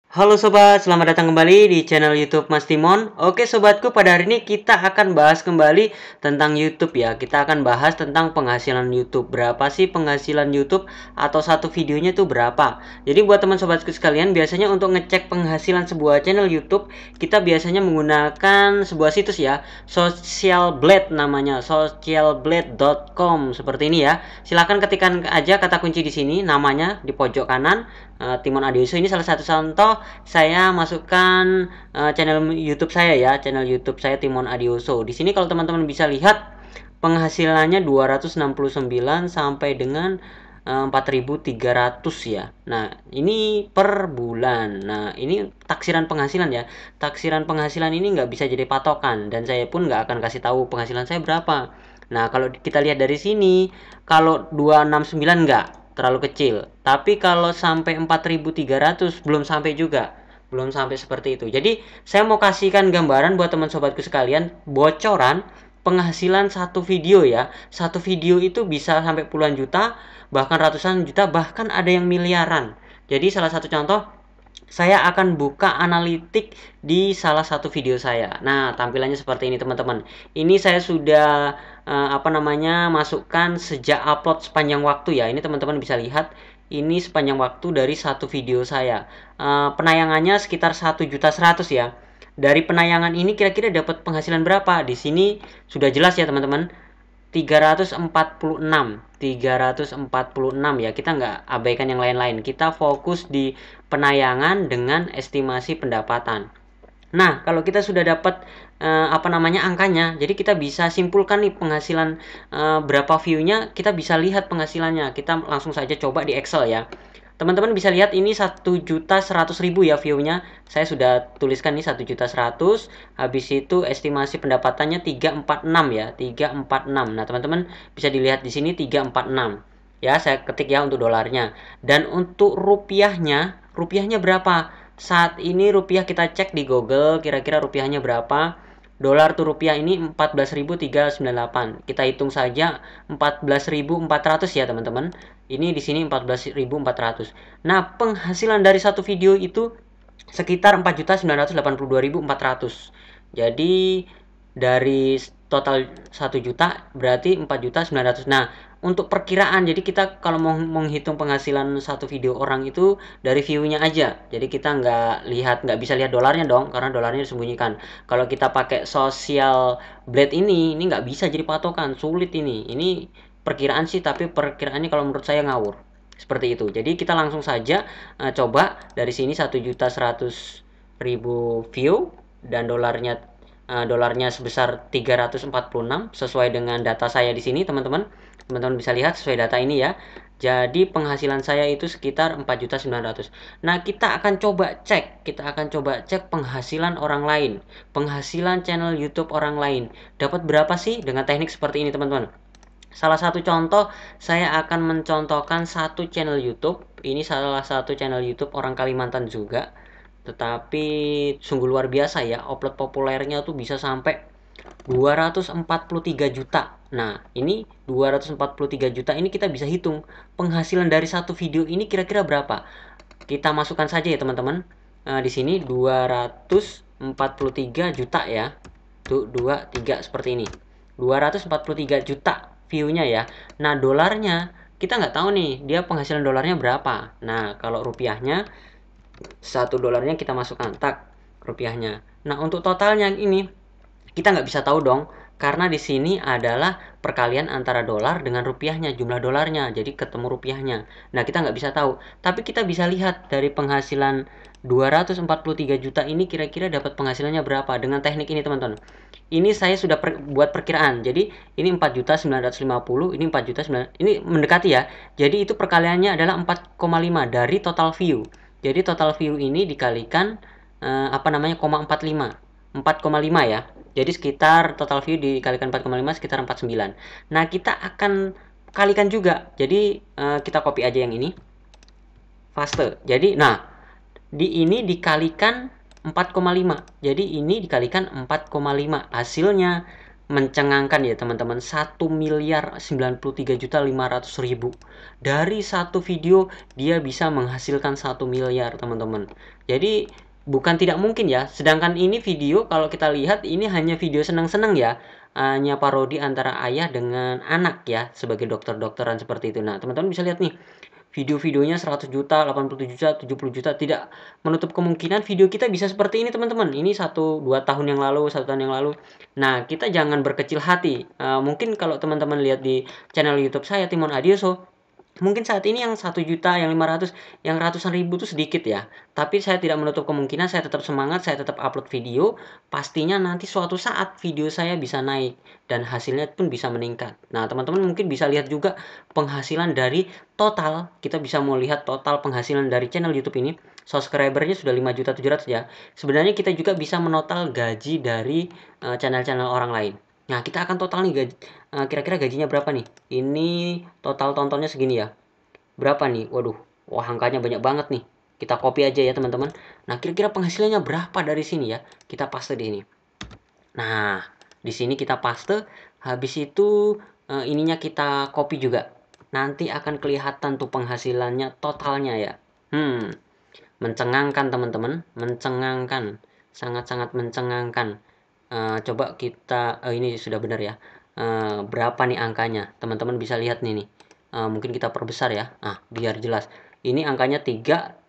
Halo sobat, selamat datang kembali di channel YouTube Mas Timon. Oke sobatku, pada hari ini kita akan bahas kembali tentang YouTube ya. Kita akan bahas tentang penghasilan YouTube. Berapa sih penghasilan YouTube atau satu videonya itu berapa? Jadi buat teman sobatku sekalian, biasanya untuk ngecek penghasilan sebuah channel YouTube, kita biasanya menggunakan sebuah situs ya, Socialblade namanya, socialblade.com seperti ini ya. Silahkan ketikkan aja kata kunci di sini, namanya di pojok kanan. Timon Adioso ini salah satu contoh saya masukkan channel YouTube saya ya, channel YouTube saya Timon Adioso. Di sini kalau teman-teman bisa lihat penghasilannya 269 sampai dengan 4.300 ya. Nah, ini per bulan. Nah, ini taksiran penghasilan ya. Taksiran penghasilan ini nggak bisa jadi patokan dan saya pun nggak akan kasih tahu penghasilan saya berapa. Nah, kalau kita lihat dari sini, kalau 269 nggak terlalu kecil. Tapi kalau sampai 4.300 belum sampai juga. Belum sampai seperti itu. Jadi, saya mau kasihkan gambaran buat teman sobatku sekalian, bocoran penghasilan satu video ya. Satu video itu bisa sampai puluhan juta, bahkan ratusan juta, bahkan ada yang miliaran. Jadi, salah satu contoh, saya akan buka analitik di salah satu video saya. Nah, tampilannya seperti ini teman-teman. Ini saya sudah masukkan sejak upload sepanjang waktu ya. Ini teman-teman bisa lihat, ini sepanjang waktu dari satu video saya. Penayangannya sekitar 1.100.000 ya. Dari penayangan ini kira-kira dapat penghasilan berapa? Di sini sudah jelas ya teman-teman. 346 ya, kita nggak abaikan yang lain-lain, kita fokus di penayangan dengan estimasi pendapatan. Nah, kalau kita sudah dapat angkanya, jadi kita bisa simpulkan nih penghasilan berapa view-nya, kita bisa lihat penghasilannya. Kita langsung saja coba di Excel ya. Teman-teman bisa lihat ini 1.100.000 ya view-nya. Saya sudah tuliskan nih 1.100.000. Habis itu estimasi pendapatannya 346 ya, 346. Nah, teman-teman bisa dilihat di sini 346. Ya, saya ketik ya untuk dolarnya. Dan untuk rupiahnya berapa? Saat ini rupiah kita cek di Google, kira-kira rupiahnya berapa? Dolar tuh rupiah ini 14.398. Kita hitung saja 14.400 ya, teman-teman. Ini di sini 14.400. Nah, penghasilan dari satu video itu sekitar 4.982.400. Jadi dari total 1 juta berarti 4.900. Nah, untuk perkiraan, jadi kita kalau mau menghitung penghasilan satu video orang itu dari view-nya aja. Jadi kita nggak bisa lihat dolarnya dong, karena dolarnya disembunyikan. Kalau kita pakai social blade ini nggak bisa jadi patokan, sulit ini. Ini perkiraan sih, tapi perkiraannya kalau menurut saya ngawur. Seperti itu. Jadi kita langsung saja coba dari sini 1.100.000 view dan dolarnya sebesar 346 sesuai dengan data saya di sini, teman-teman. Teman-teman bisa lihat sesuai data ini ya. Jadi penghasilan saya itu sekitar 4.900.000. Nah, kita akan coba cek penghasilan orang lain, penghasilan channel YouTube orang lain. Dapat berapa sih dengan teknik seperti ini, teman-teman? Salah satu contoh, saya akan mencontohkan satu channel YouTube. Ini salah satu channel YouTube orang Kalimantan juga. Tetapi sungguh luar biasa ya, upload populernya tuh bisa sampai 243 juta. Nah, ini 243 juta ini kita bisa hitung penghasilan dari satu video ini kira-kira berapa. Kita masukkan saja ya teman-teman. Di sini 243 juta ya. Tuh 23 seperti ini. 243 juta view-nya ya. Nah, dolarnya kita nggak tahu nih dia penghasilan dolarnya berapa. Nah, kalau rupiahnya, $1 kita masukkan tak rupiahnya. Nah, untuk totalnya ini kita nggak bisa tahu dong, karena di sini adalah perkalian antara dolar dengan rupiahnya, jumlah dolarnya, jadi ketemu rupiahnya. Nah, kita nggak bisa tahu, tapi kita bisa lihat dari penghasilan 243 juta ini kira-kira dapat penghasilannya berapa dengan teknik ini, teman-teman. Ini saya sudah buat perkiraan. Jadi ini 4.950, ini 4.900, ini mendekati ya. Jadi itu perkaliannya adalah 4,5 dari total view. Jadi total view ini dikalikan 4,5 ya. Jadi sekitar total view dikalikan 4,5 sekitar 49. Nah, kita akan kalikan juga. Jadi kita copy aja yang ini. Paste. Jadi nah, di ini dikalikan 4,5. Jadi ini dikalikan 4,5. Hasilnya mencengangkan ya teman-teman, 1.093.500.000. Dari satu video dia bisa menghasilkan 1 miliar teman-teman. Jadi bukan tidak mungkin ya. Sedangkan ini video kalau kita lihat ini hanya video senang-senang ya. Hanya parodi antara ayah dengan anak ya, sebagai dokter-dokteran seperti itu. Nah, teman-teman bisa lihat nih. Video-videonya 100 juta, 80 juta, 70 juta, tidak menutup kemungkinan video kita bisa seperti ini teman-teman. Ini 1-2 tahun yang lalu, 1 tahun yang lalu. Nah, kita jangan berkecil hati. Mungkin kalau teman-teman lihat di channel YouTube saya, Timon Adioso, mungkin saat ini yang 1 juta, yang 500, yang ratusan ribu itu sedikit ya. Tapi saya tidak menutup kemungkinan, saya tetap semangat, saya tetap upload video. Pastinya nanti suatu saat video saya bisa naik dan hasilnya pun bisa meningkat. Nah, teman-teman mungkin bisa lihat juga penghasilan dari total. Kita bisa mau lihat total penghasilan dari channel YouTube ini. Subscribernya sudah 5.700.000 ya. Sebenarnya kita juga bisa menotal gaji dari channel-channel orang lain. Nah, kita akan total nih gaji, kira-kira gajinya berapa nih? Ini total tontonnya segini ya. Berapa nih? Waduh, wah angkanya banyak banget nih. Kita copy aja ya teman-teman. Nah, kira-kira penghasilannya berapa dari sini ya? Kita paste di sini. Nah, di sini kita paste. Habis itu ininya kita copy juga. Nanti akan kelihatan tuh penghasilannya totalnya ya. Mencengangkan teman-teman, mencengangkan, sangat-sangat mencengangkan. Coba kita ini sudah benar ya. Berapa nih angkanya? Teman-teman bisa lihat nih. Mungkin kita perbesar ya. Biar jelas. Ini angkanya 3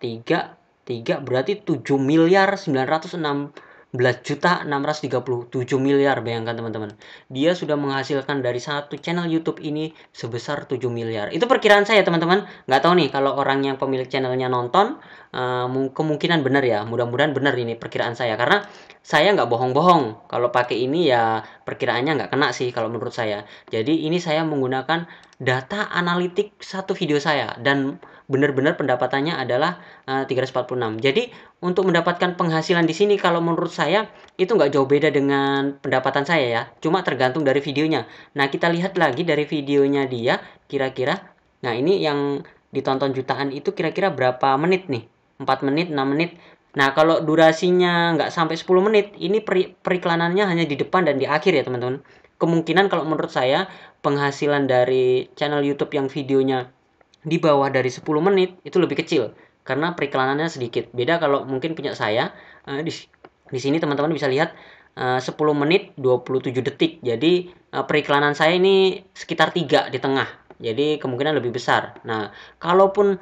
berarti 7.916.637 miliar. Bayangkan teman-teman. Dia sudah menghasilkan dari satu channel YouTube ini sebesar 7 miliar. Itu perkiraan saya teman-teman. Nggak tahu nih kalau orang yang pemilik channelnya nonton, kemungkinan benar ya. Mudah-mudahan benar ini perkiraan saya. Karena saya nggak bohong-bohong. Kalau pakai ini ya perkiraannya nggak kena sih kalau menurut saya. Jadi ini saya menggunakan data analitik satu video saya. Dan benar-benar pendapatannya adalah 346. Jadi untuk mendapatkan penghasilan di sini kalau menurut saya itu nggak jauh beda dengan pendapatan saya ya. Cuma tergantung dari videonya. Nah, kita lihat lagi dari videonya dia kira-kira. Nah, ini yang ditonton jutaan itu kira-kira berapa menit nih? 4 menit, 6 menit. Nah, kalau durasinya nggak sampai 10 menit, ini periklanannya hanya di depan dan di akhir ya teman-teman. Kemungkinan kalau menurut saya penghasilan dari channel YouTube yang videonya di bawah dari 10 menit itu lebih kecil karena periklanannya sedikit. Beda kalau mungkin punya saya di sini teman-teman bisa lihat 10 menit 27 detik. Jadi periklanan saya ini sekitar 3 di tengah. Jadi kemungkinan lebih besar. Nah, kalaupun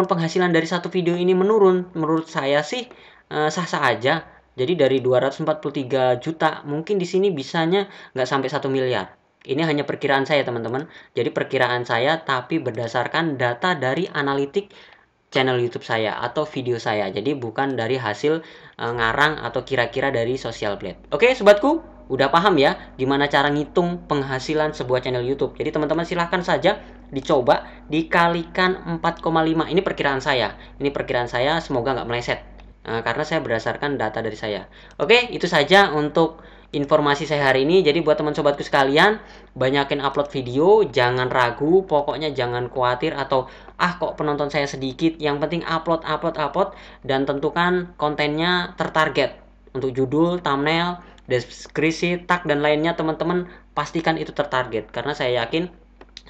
penghasilan dari satu video ini menurun, menurut saya sih sah-sah aja. Jadi dari 243 juta mungkin di sini bisanya nggak sampai 1 miliar. Ini hanya perkiraan saya teman-teman. Jadi perkiraan saya tapi berdasarkan data dari analitik channel YouTube saya atau video saya. Jadi bukan dari hasil ngarang atau kira-kira dari Social Blade. Oke, sobatku, udah paham ya gimana cara ngitung penghasilan sebuah channel YouTube. Jadi teman-teman silahkan saja dicoba dikalikan 4,5. Ini perkiraan saya. Ini perkiraan saya, semoga nggak meleset. Karena saya berdasarkan data dari saya. Oke, itu saja untuk informasi saya hari ini. Jadi buat teman sobatku sekalian, banyakin upload video, jangan ragu, pokoknya jangan khawatir atau kok penonton saya sedikit. Yang penting upload dan tentukan kontennya tertarget. Untuk judul, thumbnail, deskripsi, tag dan lainnya teman-teman pastikan itu tertarget karena saya yakin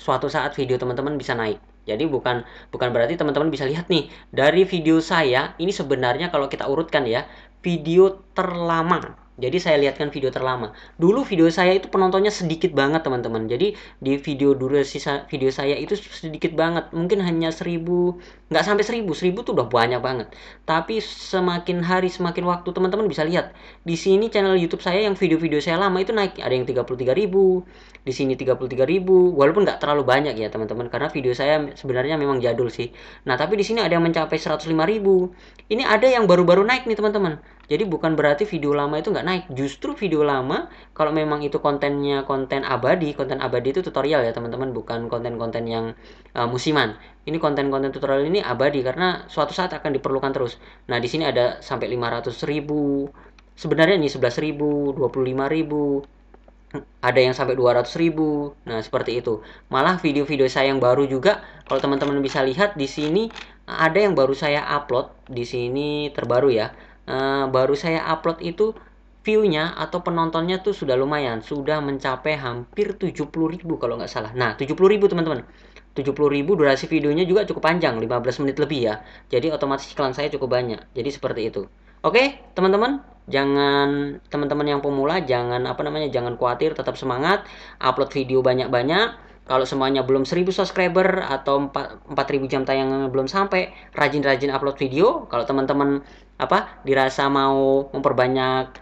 suatu saat video teman-teman bisa naik. Jadi bukan berarti teman-teman bisa lihat nih dari video saya ini sebenarnya kalau kita urutkan ya video terlama. Jadi saya lihatkan video terlama. Dulu video saya itu penontonnya sedikit banget teman-teman. Jadi di video durasi video saya itu sedikit banget. Mungkin hanya 1000, nggak sampai 1000. 1000 tuh udah banyak banget. Tapi semakin hari semakin waktu teman-teman bisa lihat. Di sini channel YouTube saya yang video-video saya lama itu naik. Ada yang 33.000, di sini 33.000. Walaupun nggak terlalu banyak ya teman-teman karena video saya sebenarnya memang jadul sih. Nah, tapi di sini ada yang mencapai 105.000. Ini ada yang baru-baru naik nih teman-teman. Jadi bukan berarti video lama itu nggak naik. Justru video lama kalau memang itu kontennya konten abadi itu tutorial ya teman-teman, bukan konten-konten yang musiman. Ini konten-konten tutorial ini abadi karena suatu saat akan diperlukan terus. Nah, di sini ada sampai 500.000. Sebenarnya ini 11.000, 25.000. Ada yang sampai 200.000. Nah, seperti itu. Malah video-video saya yang baru juga kalau teman-teman bisa lihat di sini ada yang baru saya upload di sini terbaru ya. Baru saya upload itu view-nya atau penontonnya tuh sudah lumayan, sudah mencapai hampir 70.000 kalau nggak salah. Nah, 70.000 teman-teman. 70.000, durasi videonya juga cukup panjang, 15 menit lebih ya. Jadi otomatis iklan saya cukup banyak. Jadi seperti itu. Oke, teman-teman, teman-teman yang pemula jangan jangan khawatir, tetap semangat, upload video banyak-banyak. Kalau semuanya belum 1000 subscriber atau 4.000 jam tayangan belum sampai, rajin-rajin upload video. Kalau teman-teman dirasa mau memperbanyak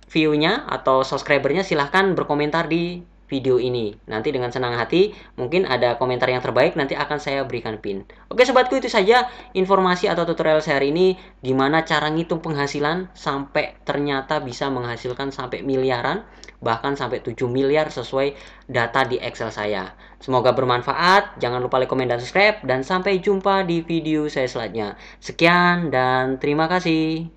view-nya atau subscribernya, silahkan berkomentar di video ini. Nanti dengan senang hati, mungkin ada komentar yang terbaik, nanti akan saya berikan pin. Oke sobatku, itu saja informasi atau tutorial saya hari ini, gimana cara ngitung penghasilan sampai ternyata bisa menghasilkan sampai miliaran, bahkan sampai 7 miliar sesuai data di Excel saya. Semoga bermanfaat, jangan lupa like, komen, dan subscribe, dan sampai jumpa di video saya selanjutnya. Sekian dan terima kasih.